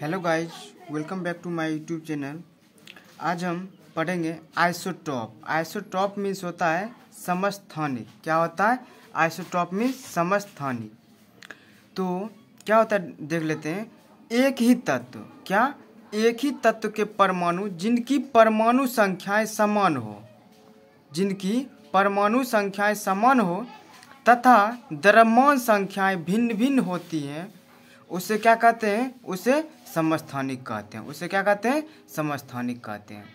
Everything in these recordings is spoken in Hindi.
Hello guys, welcome back to my YouTube channel. आज हम पढ़ेंगे आइसोटॉप। आइसोटॉप मीन्स होता है समस्थानिक। क्या होता है? आइसोटॉप मीन्स समस्थानिक। तो क्या होता है देख लेते हैं। एक ही तत्व, क्या एक ही तत्व के परमाणु जिनकी परमाणु संख्याएं समान हो, जिनकी परमाणु संख्याएं समान हो तथा द्रव्यमान संख्याएं भिन्न भिन्न होती हैं, उसे क्या कहते हैं? उसे समस्थानिक कहते हैं। उसे क्या कहते हैं? समस्थानिक कहते हैं।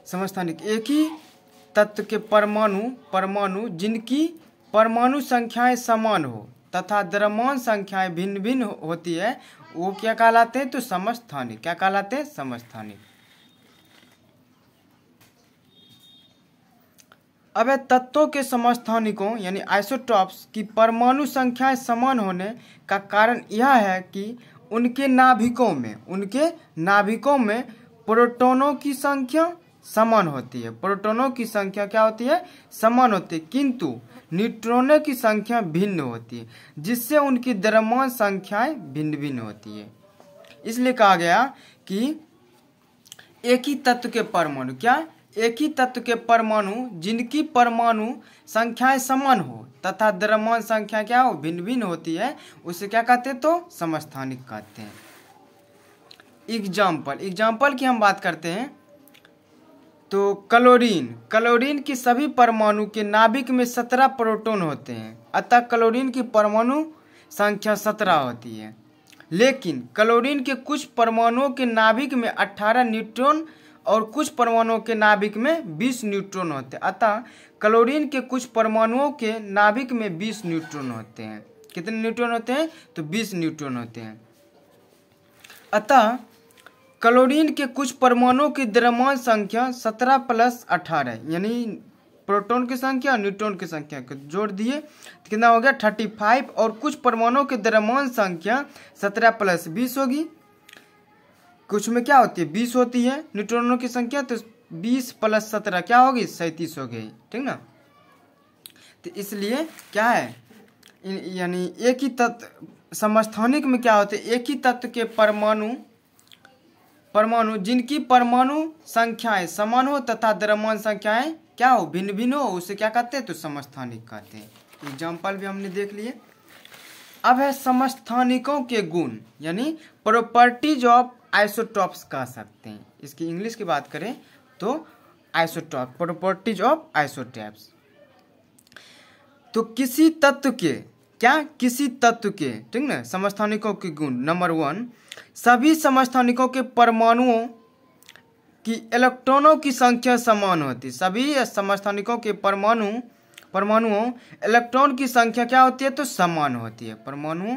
समस्थानिक एक ही तत्व के परमाणु जिनकी परमाणु संख्याएं समान हो तथा द्रव्यमान संख्याएं भिन्न भिन्न होती है, वो क्या कहलाते हैं? तो समस्थानिक। क्या कहलाते हैं? समस्थानिक। अब तत्वों के समस्थानिकों यानी आइसोटॉप्स की परमाणु संख्याएं समान होने का कारण यह है कि उनके नाभिकों में प्रोटॉनों की संख्या समान होती है। प्रोटॉनों की संख्या क्या होती है? समान होती है, किंतु न्यूट्रॉनों की संख्या भिन्न होती है, जिससे उनकी द्रव्यमान संख्याएं भिन्न भिन्न होती है। इसलिए कहा गया कि एक ही तत्व के परमाणु, क्या एक ही तत्व के परमाणु जिनकी परमाणु संख्याएं समान हो तथा द्रव्यमान संख्या क्या हो? भिन्न भिन्न होती है, उसे क्या कहते हैं? तो समस्थानिक कहते हैं। एग्जाम्पल की हम बात करते हैं तो क्लोरीन की सभी परमाणु के नाभिक में 17 प्रोटॉन होते हैं, अतः क्लोरीन की परमाणु संख्या 17 होती है। लेकिन क्लोरीन के कुछ परमाणुओं के नाभिक में 18 न्यूट्रॉन और कुछ परमाणुओं के नाभिक में 20 न्यूट्रॉन होते हैं। अतः क्लोरीन के कुछ परमाणुओं के नाभिक में 20 न्यूट्रॉन होते हैं। कितने न्यूट्रॉन होते हैं? तो 20 न्यूट्रॉन होते हैं। अतः क्लोरीन के कुछ परमाणुओं की द्रव्यमान संख्या 17 + 18 यानी प्रोटॉन की संख्या न्यूट्रॉन की संख्या को जोड़ दिए तो कितना हो गया? 35। और कुछ परमाणुओं की द्रव्यमान संख्या 17 + 20 होगी। कुछ में क्या होती है? 20 होती है न्यूट्रॉनों की संख्या, तो 20 + 17 क्या होगी? 37 हो गई। ठीक ना? तो इसलिए क्या है, यानी एक ही तत्व समस्थानिक में क्या होते हैं? एक ही तत्व के परमाणु जिनकी परमाणु संख्याएं समान हो तथा द्रव्यमान संख्याएं क्या हो? भिन्न भिन्न हो, उसे क्या कहते हैं? तो समस्थानिक कहते हैं। एग्जाम्पल भी हमने देख लिए। अब है समस्थानिकों के गुण यानी प्रॉपर्टीज ऑफ आइसोटॉप्स कह सकते हैं। इसकी इंग्लिश की बात करें तो आइसोटॉप, प्रॉपर्टीज ऑफ आइसोटॉप्स। तो किसी तत्व के ठीक ना समस्थानिकों के गुण। नंबर 1, सभी समस्थानिकों के परमाणुओं की इलेक्ट्रॉनों की संख्या समान होती है। सभी समस्थानिकों के परमाणुओं इलेक्ट्रॉन की संख्या क्या होती है? तो समान होती है। परमाणुओं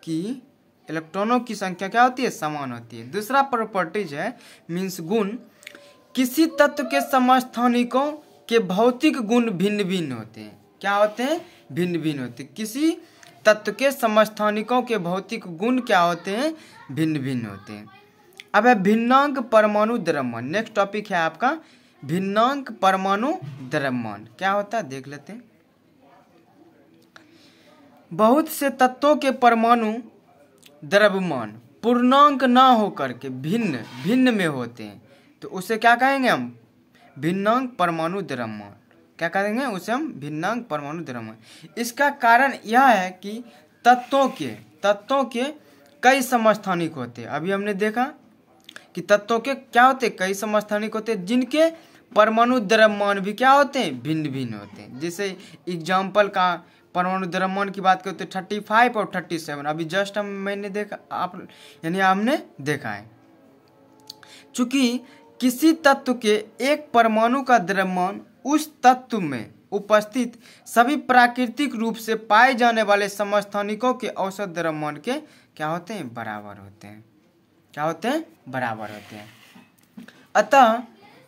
की इलेक्ट्रॉनों की संख्या क्या होती है? समान होती है। दूसरा प्रॉपर्टीज है मीन्स गुण, किसी तत्व के समस्थानिकों के भौतिक गुण भिन्न भिन्न होते हैं। क्या होते हैं? भिन्न भिन्न होते हैं। किसी तत्व के समस्थानिकों के भौतिक गुण क्या होते हैं? भिन्न भिन्न होते हैं। अब है भिन्नांक परमाणु द्रव्यमान। नेक्स्ट टॉपिक है आपका भिन्नांक परमाणु द्रव्यमान। क्या होता है देख लेते हैं। बहुत से तत्वों के परमाणु द्रव्यमान पूर्णांक ना होकर के भिन्न में होते हैं, तो उसे क्या कहेंगे हम? भिन्नांक परमाणु द्रव्यमान। क्या कहेंगे? उसे हम भिन्नांक परमाणु द्रव्यमान। इसका कारण यह है कि तत्वों के कई समस्थानिक होते हैं। अभी हमने देखा कि तत्वों के क्या होते हैं? कई समस्थानिक होते हैं, जिनके परमाणु द्रव्यमान भी क्या होते हैं? भिन्न भिन्न होते हैं। जैसे एग्जाम्पल का परमाणु द्रव्यमान की बात करते हैं 35 और 37। अभी जस्ट हमने देखा है। चूंकि किसी तत्व के एक परमाणु का द्रव्यमान उस तत्व में उपस्थित सभी प्राकृतिक रूप से पाए जाने वाले समस्थानिकों के औसत द्रव्यमान के क्या होते हैं? बराबर होते हैं। क्या होते हैं? बराबर होते हैं। अतः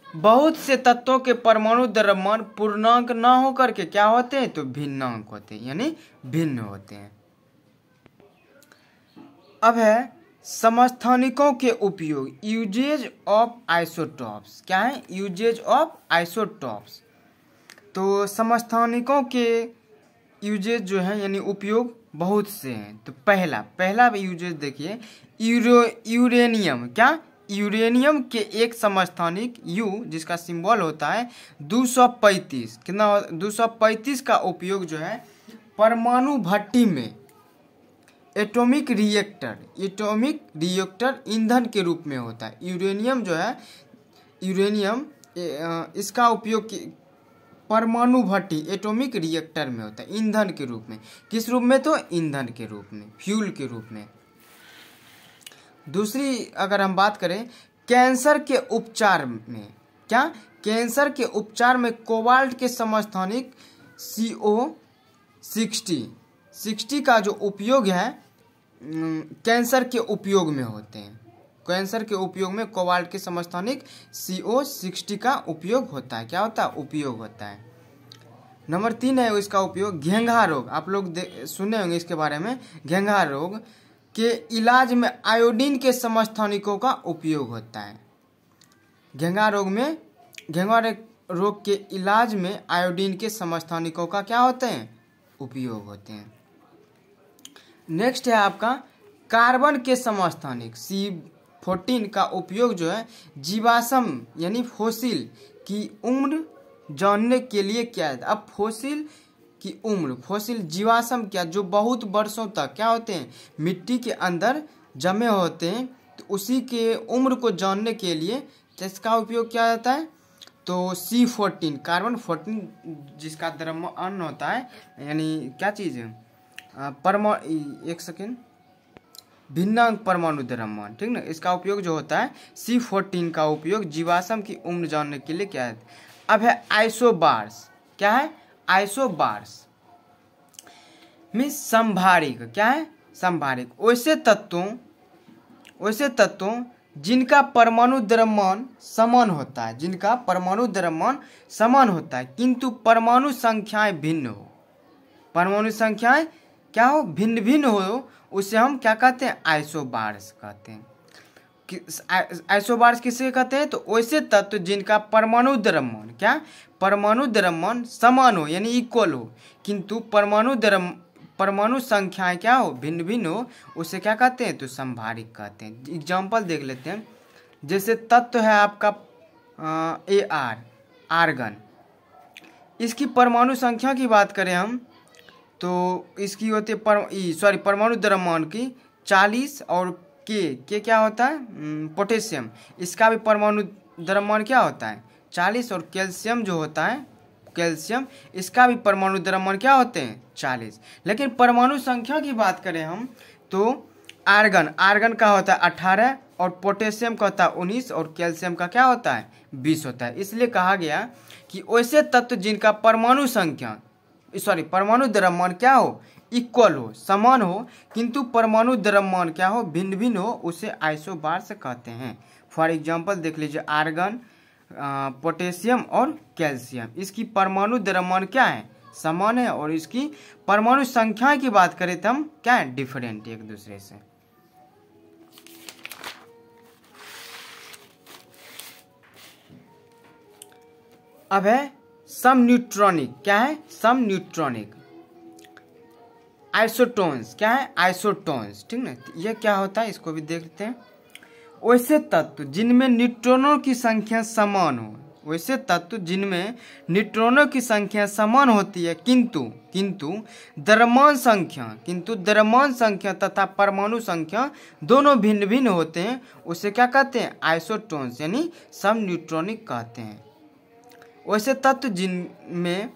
बहुत से तत्वों के परमाणु द्रव्यमान पूर्णांक न होकर के क्या होते हैं? तो भिन्नांक होते हैं, यानी भिन्न होते हैं। अब है समस्थानिकों के उपयोग, यूजेज ऑफ आइसोटॉप्स। क्या है? Uses of isotopes. तो समस्थानिकों के यूजेज जो है यानी उपयोग बहुत से हैं। तो पहला यूजेज देखिए, यूरेनियम। क्या? यूरेनियम के एक समस्थानिक यू जिसका सिंबल होता है 235, कितना 235 का उपयोग जो है परमाणु भट्टी में एटॉमिक रिएक्टर ईंधन के रूप में होता है। यूरेनियम जो है, यूरेनियम इसका उपयोग परमाणु भट्टी एटॉमिक रिएक्टर में होता है ईंधन के रूप में। किस रूप में? तो ईंधन के रूप में, फ्यूल के रूप में। दूसरी अगर हम बात करें कैंसर के उपचार में, क्या? कैंसर के उपचार में कोबाल्ट के समस्थानिक CO60 का जो उपयोग है कैंसर के उपयोग में होते हैं। कैंसर के उपयोग में कोबाल्ट के समस्थानिक CO60 का उपयोग होता है। क्या होता है? उपयोग होता है। नंबर 3 है इसका उपयोग घेंघा रोग। आप लोग सुने होंगे इसके बारे में। घेंघा रोग के इलाज में आयोडीन के समस्थानिकों का उपयोग होता है। घेंघा रोग के इलाज में आयोडीन के समस्थानिकों का क्या होते हैं? उपयोग होते हैं। नेक्स्ट है आपका कार्बन के समस्थानिक C14 का उपयोग जो है जीवाश्म यानी फोसिल की उम्र जानने के लिए किया जाता है। अब फोसिल की उम्र, फोसिल जीवाश्म क्या जो बहुत वर्षों तक क्या होते हैं मिट्टी के अंदर जमे होते हैं, तो उसी के उम्र को जानने के लिए किसका उपयोग किया जाता है? तो C14 कार्बन 14 जिसका द्रव्यमान होता है, यानी क्या चीज़ है एक सेकेंड, भिन्नांक परमाणु द्रव्यमान, ठीक ना। इसका उपयोग जो होता है C14 का उपयोग जीवाश्म की उम्र जानने के लिए किया जाता है। अब है आइसोबार्स। क्या है? आइसोबार्स मीन्स संभारिक। क्या है? संभारिक वैसे तत्वों जिनका परमाणु द्रव्यमान समान होता है, जिनका परमाणु द्रव्यमान समान होता है किंतु परमाणु संख्याएं भिन्न हो। परमाणु संख्याएं क्या हो? भिन्न भिन्न हो, उसे हम क्या कहते हैं? आइसोबार्स कहते हैं। आइसोबार्स किसे कहते हैं? तो वैसे तत्व जिनका परमाणु द्रव्यमान, क्या? परमाणु द्रव्यमान समान हो यानी इक्वल हो, किंतु परमाणु संख्याएं क्या हो? भिन्न भिन्न हो, उसे क्या कहते हैं? तो संभारिक कहते हैं। एग्जाम्पल देख लेते हैं। जैसे तत्व है आपका AR, आर्गन। इसकी परमाणु संख्या की बात करें हम तो इसकी होती है परमाणु द्रव्यमान की 40, और के क्या होता है? पोटेशियम। इसका भी परमाणु द्रव्यमान क्या होता है? 40, और कैल्शियम जो होता है कैल्शियम, इसका भी परमाणु द्रव्यमान क्या होते हैं? 40। लेकिन परमाणु संख्या की बात करें हम तो आर्गन का होता है 18, और पोटेशियम का होता है 19, और कैल्शियम का क्या होता है? 20 होता है। इसलिए कहा गया कि वैसे तत्व जिनका परमाणु द्रव्यमान क्या हो? इक्वल हो, समान हो, किंतु परमाणु द्रव्यमान क्या हो? भिन्न भिन्न हो, उसे आइसोबार्स कहते हैं। फॉर एग्जांपल देख लीजिए आर्गन, पोटेशियम और कैल्शियम। इसकी परमाणु द्रव्यमान क्या है? समान है, और इसकी परमाणु संख्या की बात करें तो हम क्या है? डिफरेंट एक दूसरे से। अब है सम न्यूट्रॉनिक। क्या है? सम न्यूट्रॉनिक। आइसोटोन्स। क्या है? आइसोटोन्स, ठीक ना। ये क्या होता है इसको भी देखते हैं। वैसे तत्व जिनमें न्यूट्रॉनों की संख्या समान हो, वैसे तत्व जिनमें न्यूट्रॉनों की संख्या समान होती है किंतु द्रव्यमान संख्या तथा परमाणु संख्या दोनों भिन्न भिन्न होते हैं, उसे क्या कहते हैं? आइसोटोन्स यानी सम न्यूट्रॉनिक कहते हैं। वैसे तत्व जिनमें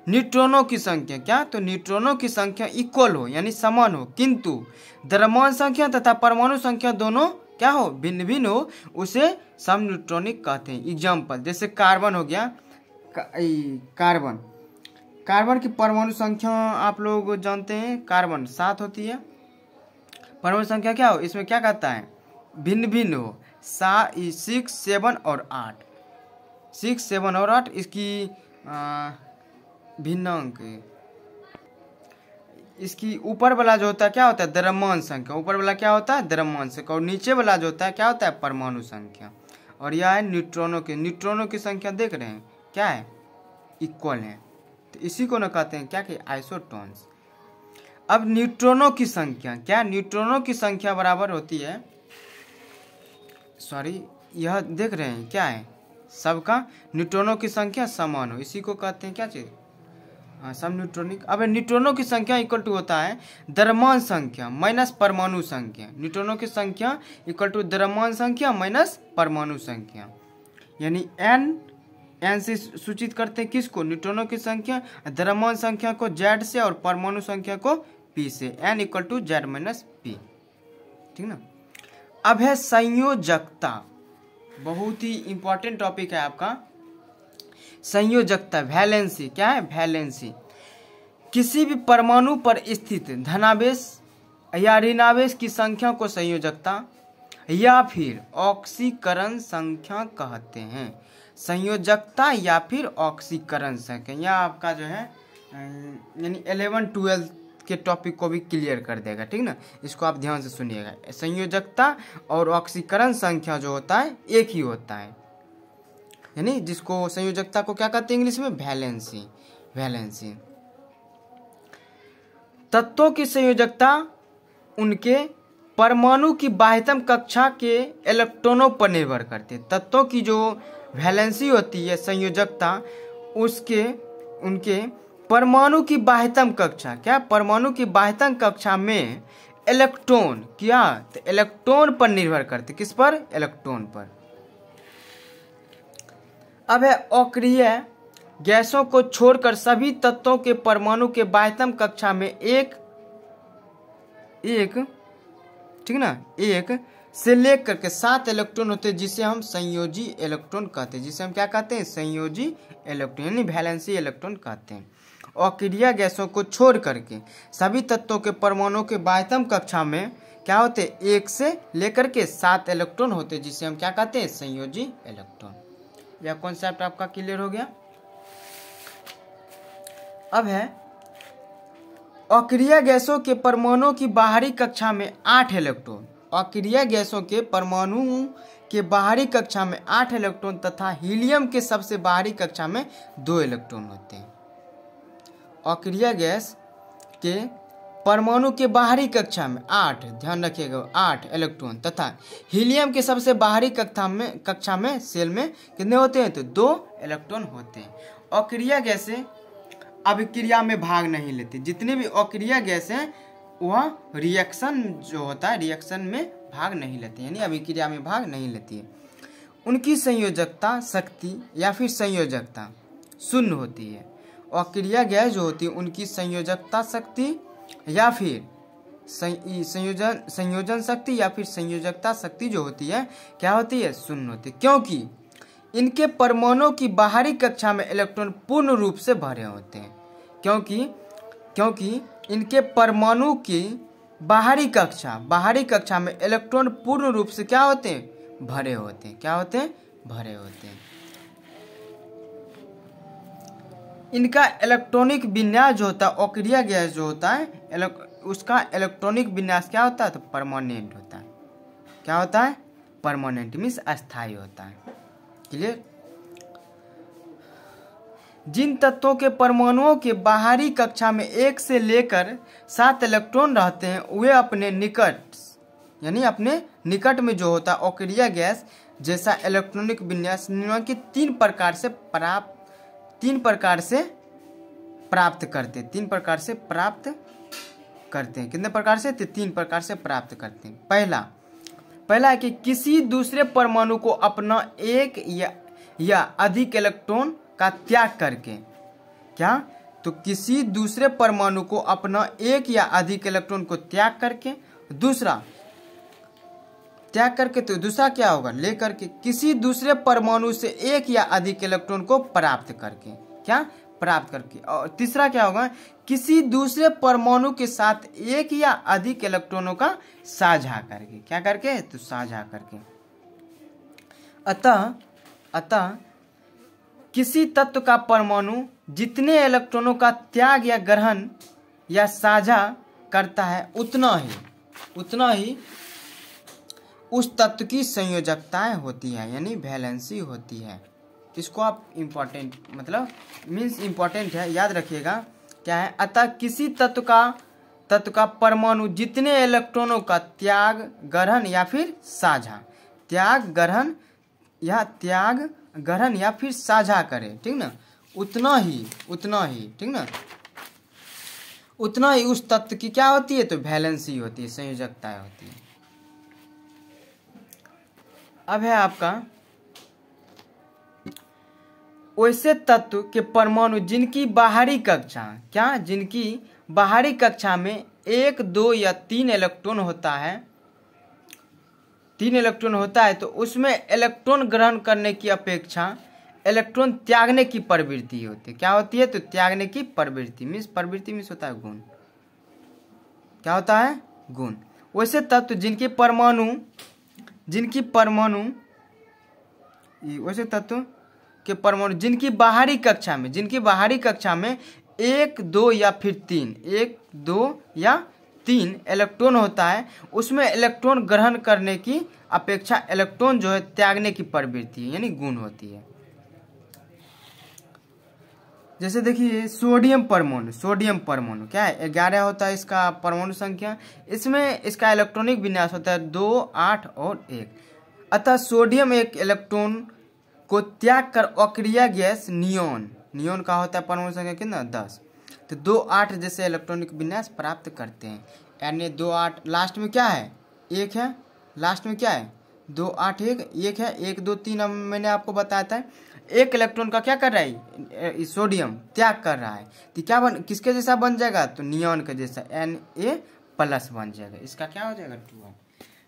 न्यूट्रॉनों की संख्या क्या? तो न्यूट्रॉनों की संख्या इक्वल हो यानी समान हो, किंतु द्रव्यमान संख्या तथा परमाणु संख्या दोनों क्या हो? भिन्न भिन्न हो, उसे सम न्यूट्रॉनिक कहते हैं। एग्जाम्पल जैसे कार्बन हो गया। कार्बन की परमाणु संख्या आप लोग जानते हैं, कार्बन 7 होती है। परमाणु संख्या क्या हो? इसमें क्या कहता है? भिन्न भिन्न हो, 6, 7 और 8। 6, 7 और 8 इसकी भिन्नांक। इसकी ऊपर वाला जो होता है क्या होता है? द्रव्यमान संख्या। ऊपर वाला क्या होता है? द्रव्यमान संख्या। और नीचे वाला जो होता है क्या होता है? परमाणु संख्या। और यह है न्यूट्रॉनों की संख्या देख रहे हैं क्या है? इक्वल है। तो इसी को ना कहते हैं क्या कि आइसोटोन्स। अब न्यूट्रॉनों की संख्या, क्या न्यूट्रॉनों की संख्या बराबर होती है, सॉरी यह देख रहे हैं क्या है, सबका न्यूट्रॉनों की संख्या समान हो, इसी को कहते हैं क्या चीज, सब न्यूट्रॉनिक। अब न्यूट्रॉनों की संख्या इक्वल टू होता है द्रव्यमान संख्या माइनस परमाणु संख्या। न्यूट्रॉनों की संख्या इक्वल टू द्रव्यमान संख्या माइनस परमाणु संख्या, यानी एन से सूचित करते हैं किसको, न्यूट्रॉनों की संख्या, द्रव्यमान संख्या को जेड से और परमाणु संख्या को पी से, N equal to Z minus P, ठीक ना। अब है संयोजकता, बहुत ही इंपॉर्टेंट टॉपिक है आपका संयोजकता, वैलेंसी। क्या है वैलेंसी, किसी भी परमाणु पर स्थित धनावेश या ऋणावेश की संख्या को संयोजकता या फिर ऑक्सीकरण संख्या कहते हैं। संयोजकता या फिर ऑक्सीकरण संख्या, यह आपका जो है यानी 11-12 के टॉपिक को भी क्लियर कर देगा, ठीक ना, इसको आप ध्यान से सुनिएगा। संयोजकता और ऑक्सीकरण संख्या जो होता है एक ही होता है, यानी जिसको संयोजकता को क्या कहते हैं इंग्लिश में, वैलेंसी। वैलेंसी तत्वों की संयोजकता उनके परमाणु की बाह्यतम कक्षा के इलेक्ट्रॉनों पर निर्भर करती है। तत्वों की जो वैलेंसी होती है संयोजकता, उसके उनके परमाणु की बाह्यतम कक्षा, क्या परमाणु की बाह्यतम कक्षा में इलेक्ट्रॉन, क्या तो इलेक्ट्रॉन पर निर्भर करते, किस पर, इलेक्ट्रॉन पर। अब है अक्रिय गैसों को छोड़कर सभी तत्वों के परमाणु के बाह्यतम कक्षा में एक ठीक ना, एक से लेकर के 7 इलेक्ट्रॉन होते हैं, जिसे हम संयोजी इलेक्ट्रॉन कहते हैं, जिसे हम क्या कहते हैं, संयोजी इलेक्ट्रॉन यानी वैलेंसी इलेक्ट्रॉन कहते हैं। अक्रिय गैसों को छोड़ करके सभी तत्वों के परमाणु के बाह्यतम कक्षा में क्या होते हैं, 1 से लेकर के 7 इलेक्ट्रॉन होते हैं, जिसे हम क्या कहते हैं, संयोजी इलेक्ट्रॉन। यह कॉन्सेप्ट आपका क्लियर हो गया। अब है अक्रिय गैसों के परमाणुओं की बाहरी कक्षा में 8 इलेक्ट्रॉन, अक्रिय गैसों के परमाणु के बाहरी कक्षा में 8 इलेक्ट्रॉन तथा हीलियम के सबसे बाहरी कक्षा में 2 इलेक्ट्रॉन होते हैं। अक्रिय गैस के परमाणु के बाहरी कक्षा में 8, ध्यान रखिएगा 8 इलेक्ट्रॉन तथा हीलियम के सबसे बाहरी कक्षा में सेल में कितने होते हैं, तो 2 इलेक्ट्रॉन होते हैं। अक्रिय गैसें अभिक्रिया में भाग नहीं लेती, जितने भी अक्रिय गैस हैं वह रिएक्शन जो होता है रिएक्शन में भाग नहीं लेती, यानी अभिक्रिया में भाग नहीं लेती है। उनकी संयोजकता शक्ति या फिर संयोजकता शून्य होती है। अक्रिय गैस जो होती है उनकी संयोजकता शक्ति या फिर संयोजन शक्ति या फिर संयोजकता शक्ति जो होती है क्या होती है, शून्य होती है, क्योंकि इनके परमाणु की बाहरी कक्षा में इलेक्ट्रॉन पूर्ण रूप से भरे होते हैं। क्योंकि इनके परमाणु की बाहरी कक्षा में इलेक्ट्रॉन पूर्ण रूप से क्या होते हैं, भरे होते हैं, क्या होते हैं, भरे होते हैं। इनका इलेक्ट्रॉनिक विन्यास जो होता है, अक्रिय गैस जो होता है उसका इलेक्ट्रॉनिक विन्यास क्या होता है, तो परमानेंट होता है। क्या होता है, परमानेंट मीन्स अस्थायी होता है। क्लियर। जिन तत्वों के परमाणुओं के बाहरी कक्षा में 1 से लेकर 7 इलेक्ट्रॉन रहते हैं वे अपने निकट में जो होता है अक्रिय गैस जैसा इलेक्ट्रॉनिक विन्यास निम्नलिखित 3 प्रकार से प्राप्त करते हैं। 3 प्रकार से प्राप्त करते हैं। कितने प्रकार से, तो 3 प्रकार से प्राप्त करते हैं। पहला है कि किसी दूसरे परमाणु को अपना एक या अधिक इलेक्ट्रॉन का त्याग करके, क्या, तो किसी दूसरे परमाणु को अपना एक या अधिक इलेक्ट्रॉन को त्याग करके, दूसरा क्या होगा, लेकर के किसी दूसरे परमाणु से एक या अधिक इलेक्ट्रॉन को प्राप्त करके, क्या, प्राप्त करके। और तीसरा क्या होगा, किसी दूसरे परमाणु के साथ एक या अधिक इलेक्ट्रॉनों का साझा करके, क्या करके, तो साझा करके। अतः किसी तत्व का परमाणु जितने इलेक्ट्रॉनों का त्याग या ग्रहण या साझा करता है उतना ही उस तत्व की संयोजकताएं होती है, यानी वैलेंसी होती है। इसको आप इम्पोर्टेंट मीन्स इम्पोर्टेंट है, याद रखिएगा क्या है। अतः किसी तत्व का तत्व का परमाणु जितने इलेक्ट्रॉनों का त्याग, ग्रहण या फिर साझा, त्याग ग्रहण या फिर साझा करे, ठीक ना, उतना ही ठीक ना, उतना ही उस तत्व की क्या होती है, तो वैलेंसी होती है, संयोजकता होती है। अब है आपका वैसे तत्व के परमाणु जिनकी बाहरी कक्षा, क्या, जिनकी बाहरी कक्षा में 1, 2 या 3 इलेक्ट्रॉन होता है, 3 इलेक्ट्रॉन होता है, तो उसमें इलेक्ट्रॉन ग्रहण करने की अपेक्षा इलेक्ट्रॉन त्यागने की प्रवृत्ति होती है। क्या होती है, तो त्यागने की प्रवृत्ति, प्रवृत्ति मीन्स होता है गुण। क्या होता है, गुण। वैसे तत्व जिनके परमाणु वैसे तत्व के परमाणु जिनकी बाहरी कक्षा में 1, 2 या फिर 3, 1, 2 या 3 इलेक्ट्रॉन होता है, उसमें इलेक्ट्रॉन ग्रहण करने की अपेक्षा इलेक्ट्रॉन जो है त्यागने की प्रवृत्ति है, यानी गुण होती है। जैसे देखिए सोडियम परमाणु क्या है, 11 होता है इसका परमाणु संख्या, इसमें इसका इलेक्ट्रॉनिक विन्यास होता है 2, 8 और 1। अतः सोडियम एक इलेक्ट्रॉन को त्याग कर अक्रिय गैस नियोन का होता है परमाणु संख्या कितना, 10, तो 2, 8 जैसे इलेक्ट्रॉनिक विन्यास प्राप्त करते हैं। यानी 2, 8 लास्ट में क्या है, 1 है, लास्ट में क्या है 2, 8 1 है, 1, 2, 3 अब मैंने आपको बताया था। एक इलेक्ट्रॉन का क्या कर रहा है, सोडियम त्याग कर रहा है, तो क्या किसके जैसा बन जाएगा, तो नियोन के जैसा Na+ बन जाएगा। इसका क्या हो जाएगा, 2।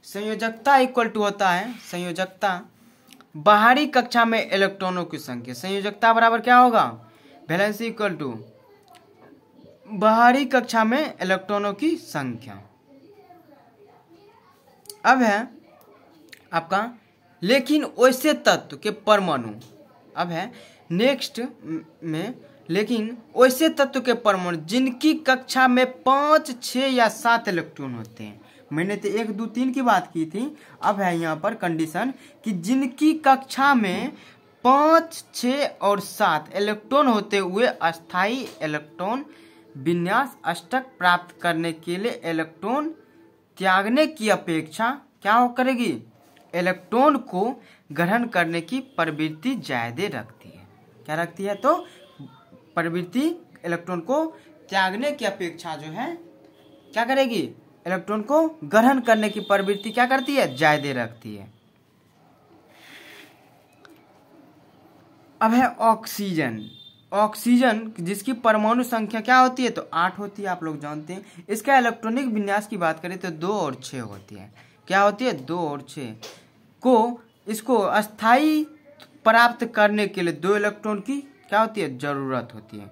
संयोजकता इक्वल टू होता है, संयोजकता बाहरी कक्षा में इलेक्ट्रॉनों की संख्या, संयोजकता बराबर क्या होगा, वैलेंसी इक्वल टू बाहरी कक्षा में इलेक्ट्रॉनों की संख्या। अब है आपका लेकिन वैसे तत्व के परमाणु, अब है नेक्स्ट में, लेकिन वैसे तत्व के परमाणु जिनकी कक्षा में 5, 6 या 7 इलेक्ट्रॉन होते हैं। मैंने तो 1, 2, 3 की बात की थी, अब है यहाँ पर कंडीशन कि जिनकी कक्षा में 5, 6 और 7 इलेक्ट्रॉन होते हुए अस्थायी इलेक्ट्रॉन विन्यास अष्टक प्राप्त करने के लिए इलेक्ट्रॉन त्यागने की अपेक्षा क्या हो करेगी, इलेक्ट्रॉन को ग्रहण करने की प्रवृत्ति ज्यादा रखती है। क्या रखती है, तो प्रवृत्ति इलेक्ट्रॉन को त्यागने की अपेक्षा जो है क्या करेगी, इलेक्ट्रॉन को ग्रहण करने की प्रवृत्ति क्या करती है, ज्यादा रखती है। अब है ऑक्सीजन जिसकी परमाणु संख्या क्या होती है, तो 8 होती है, आप लोग जानते हैं। इसका इलेक्ट्रॉनिक विन्यास की बात करें तो 2 और 6 होती है। क्या होती है, 2 और 6 को इसको अस्थाई प्राप्त करने के लिए 2 इलेक्ट्रॉन की क्या होती है, जरूरत होती है।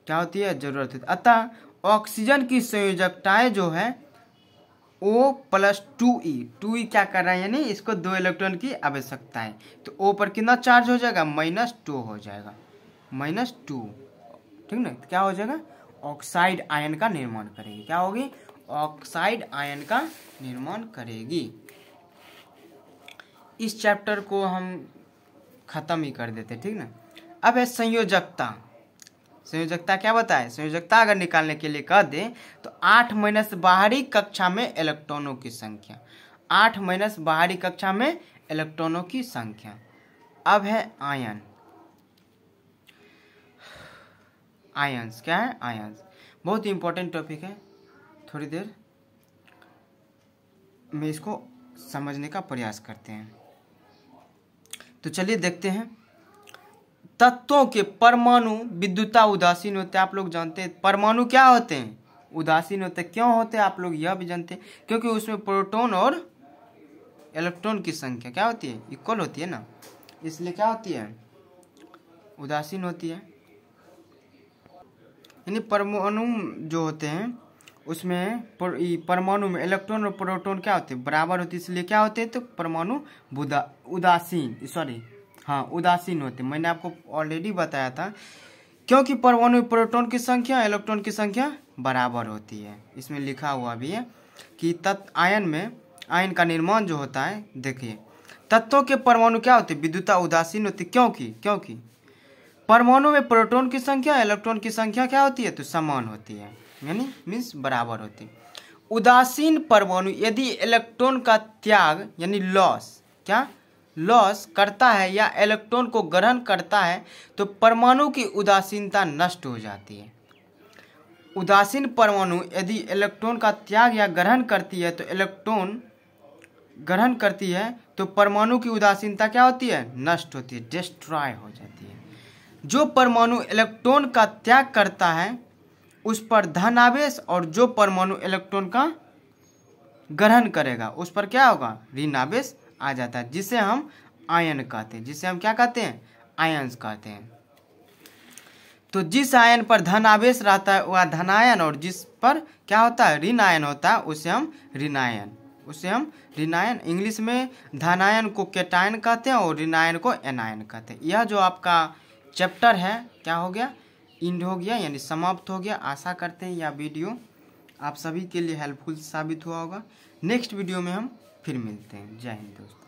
क्या होती है, जरूरत होती है। अतः ऑक्सीजन की संयोजकताएं जो है O+2E क्या कर रहा है, यानी इसको 2 इलेक्ट्रॉन की आवश्यकता है, तो O पर कितना चार्ज हो जाएगा, -2 हो जाएगा, -2, ठीक ना। क्या हो जाएगा, ऑक्साइड आयन का निर्माण करेगी। क्या होगी, ऑक्साइड आयन का निर्माण करेगी। इस चैप्टर को हम खत्म ही कर देते, ठीक ना। अब है संयोजकता क्या बताए, संयोजकता अगर निकालने के लिए कह दे तो 8- बाहरी कक्षा में इलेक्ट्रॉनों की संख्या, 8- बाहरी कक्षा में इलेक्ट्रॉनों की संख्या। अब है आयंस क्या है, आयंस बहुत ही इंपॉर्टेंट टॉपिक है, थोड़ी देर में इसको समझने का प्रयास करते हैं। तो चलिए देखते हैं। तत्वों के परमाणु विद्युता उदासीन होते हैं, आप लोग जानते हैं। परमाणु क्या होते हैं, उदासीन होते हैं। क्यों होते हैं, आप लोग यह भी जानते हैं, क्योंकि उसमें प्रोटॉन और इलेक्ट्रॉन की संख्या क्या होती है, इक्वल होती है ना, इसलिए क्या होती है, उदासीन होती है। यानी परमाणु जो होते हैं उसमें परमाणु में इलेक्ट्रॉन और प्रोटॉन क्या होते हैं, बराबर होते हैं, इसलिए क्या होते हैं, तो परमाणु उदासीन होते हैं। मैंने आपको ऑलरेडी बताया था, क्योंकि परमाणु प्रोटॉन की संख्या इलेक्ट्रॉन की संख्या बराबर होती है। इसमें लिखा हुआ भी है कि आयन का निर्माण जो होता है, देखिए तत्वों के परमाणु क्या होते हैं, विद्युता उदासीन होते, क्योंकि परमाणु में प्रोटॉन की संख्या इलेक्ट्रॉन की संख्या क्या होती है, तो समान होती है। यानी मीन्स बराबर होते हैं। उदासीन परमाणु यदि इलेक्ट्रॉन का त्याग यानी लॉस, क्या लॉस करता है या इलेक्ट्रॉन को ग्रहण करता है तो परमाणु की उदासीनता नष्ट हो जाती है। उदासीन परमाणु यदि इलेक्ट्रॉन का त्याग या ग्रहण करती है तो इलेक्ट्रॉन ग्रहण करती है तो परमाणु की उदासीनता क्या होती है, नष्ट होती है, डिस्ट्रॉय हो जाती है। जो परमाणु इलेक्ट्रॉन का त्याग करता है उस पर धन आवेश और जो परमाणु इलेक्ट्रॉन का ग्रहण करेगा उस पर क्या होगा, ऋण आवेश आ जाता है, जिसे हम आयन कहते हैं, जिसे हम क्या कहते हैं, आयन्स कहते हैं। तो जिस आयन पर धन आवेश रहता है वह धनायन और जिस पर क्या होता है, ऋण आयन होता है उसे हम ऋणायन, उसे हम ऋणायन, इंग्लिश में धनायन को कैटायन कहते हैं और ऋणायन को एनायन कहते हैं। यह जो आपका चैप्टर है क्या हो गया, इंड हो गया यानी समाप्त हो गया। आशा करते हैं यह वीडियो आप सभी के लिए हेल्पफुल साबित हुआ होगा। नेक्स्ट वीडियो में हम फिर मिलते हैं। जय हिंद दोस्तों।